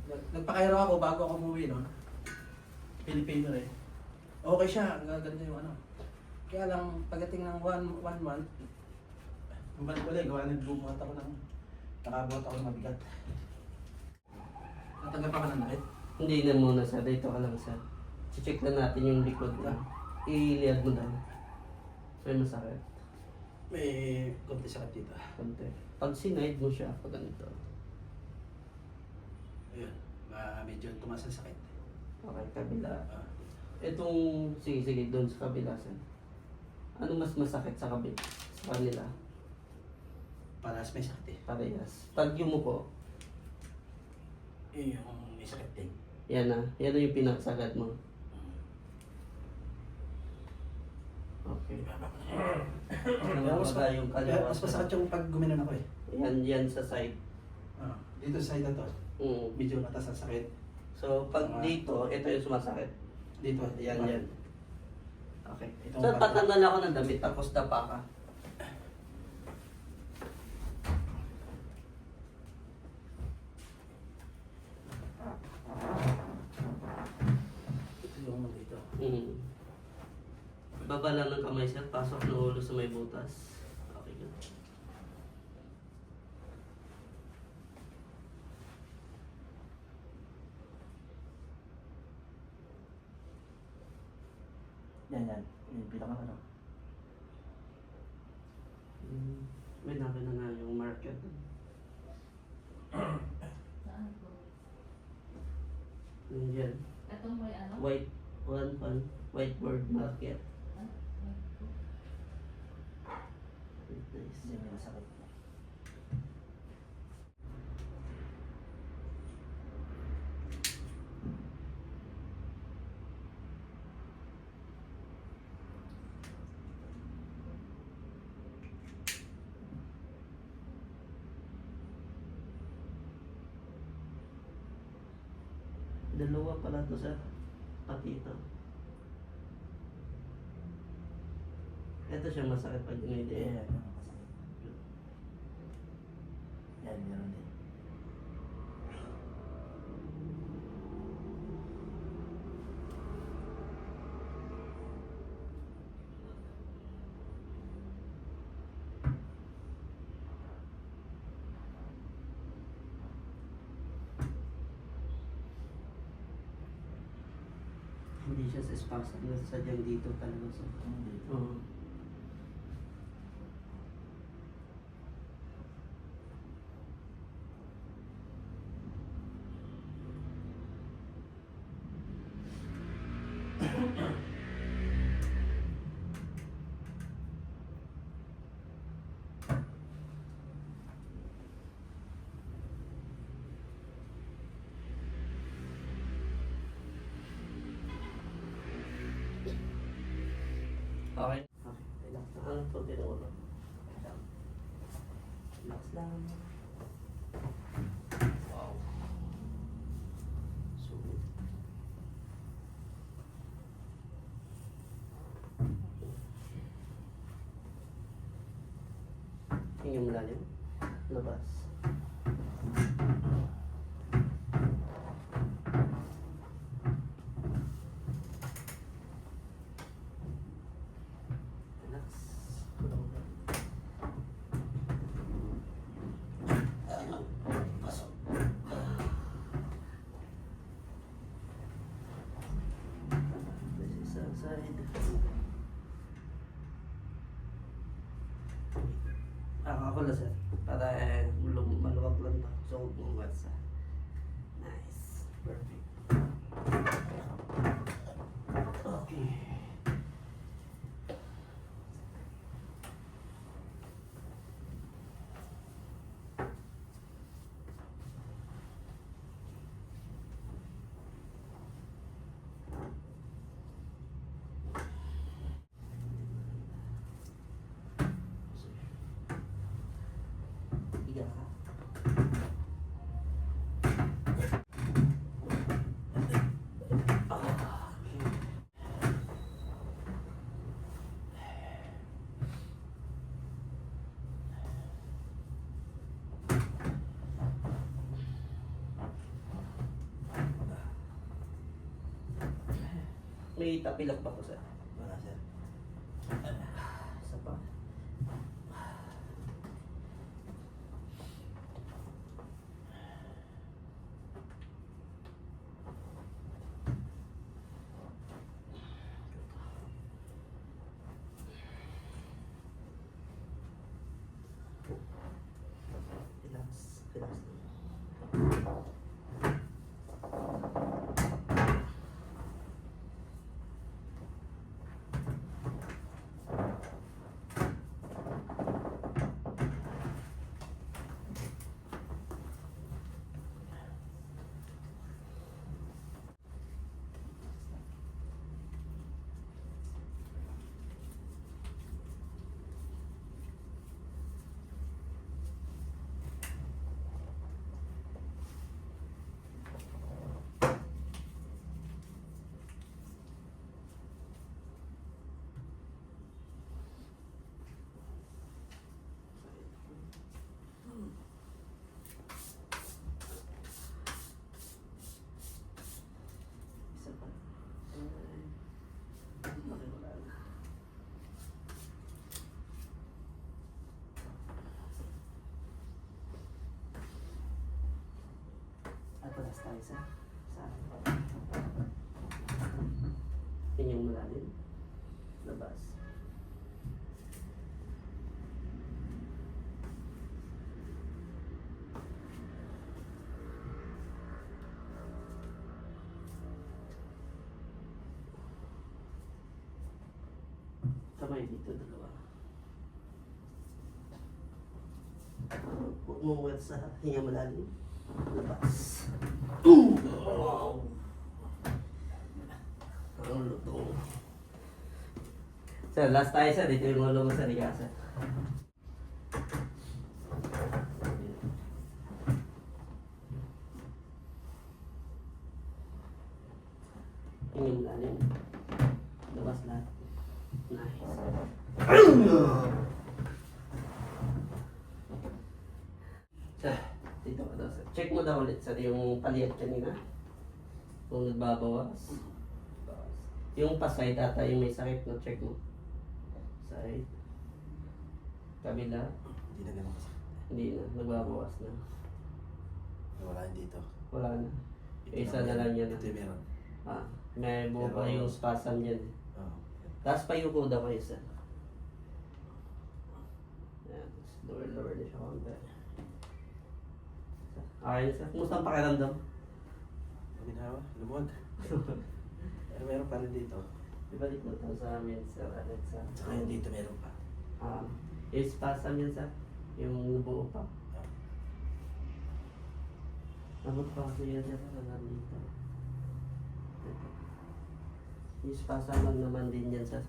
Nagpakairo ako bago ako umuwi, no? Pilipino rin. Okay siya, ang ganda yung ano. Kaya lang, pagdating ng one month, bumalik ulit, gawa nagbubuhat ako ng, nakabuhat ako ng mabigat. Natanggap ako ng nakit. Hindi na muna sir, dito ka lang sir. Check na natin yung likod na. Iliad mo lang. May masakit. May konti sakit dito. Konti. Pag sinide mo siya, pag ganito. Ayun, medyo tumaas ang sakit. Okay, kabila. Ah, Itong, sige, doon sa kabila sir. Ano mas masakit sa kabila? Sa kanila? parehas may sakit eh. Parehas. Pag yumuko, Yung may sakit din. yan na. Yan na yung pinaksagad mo. Okay. Nababa yung Kaya kaliwa. mas masakit yung pag guminon ako eh. Yan sa side. Dito sa side na to, Mm. medyo mataas ang sakit. So, pag dito, ito yung sumasakit. Dito, Yan. Okay. Itong So, bato. patanggal ako ng damit, tapos dapa ka. Ito yung ano dito. Mm. Baba lang ng kamay sir, pasok ng ulo sa may butas. Okay na. Yan. Yung pinaka ano. May nakin na nga yung market. Saan po? Yan. Itong may ano? Whiteboard market. Ah, may po. Nice. Yan yung masakit. Dalawa pala to sir. Pati ito. Ito siya masakit pag inide. Yan, yung masakit. Yan, meron din. Hindi siya sa spasm. Sadyang dito talaga sa... Oo. Okay. Relax lang. Ano to? Tinulo. Relax lang. Wow. Sumit. Tingnan mo lalim. Labas. Relax. Pasok. This is outside. Ako na sir. Para maluwag lang to. So, bumuhat sa. Nice. Perfect. Okay. Higa ka. May tapilak ba ko sir? Wala sir. Isa pa. Relax, relax lang. Isa pa. Wala na. At last tayo sa inyong malalim. Labas. Kamay dito, dalawa. Huwag mo uwet sa hinga malalim. Labas. Wow! Ang lutong. Sir, last tayo sir. Dito yung ulo mo sa liga sir. Hinga malalim. Labas lahat. Nice. Sir, dito ka daw sir. Check mo daw ulit sir yung paliat kanina. Kung nagbabawas. Yung pa-side ata yung may sakit no, check mo. Side. Kabila. Hindi na ganun kasi. Hindi na, nagbabawas na. Wala yun dito. Wala na. Isa na lang yan. Ito yung meron. Ah, may buo pa yung spasm dyan. Oo. Tapos payuko daw kayo sir. Ayan, lower na siya konti. Okay sir, kumusta ang pakiramdam? Ginawa, lumuwag. Pero meron pa rin dito. Ibalik mo ito sa amin sir, Alexa. Tsaka yung dito meron pa. Yung spasm yan sir, yung buo pa. Abot pa kasi yan sir, dito. Yung spasm lang naman din yan sir.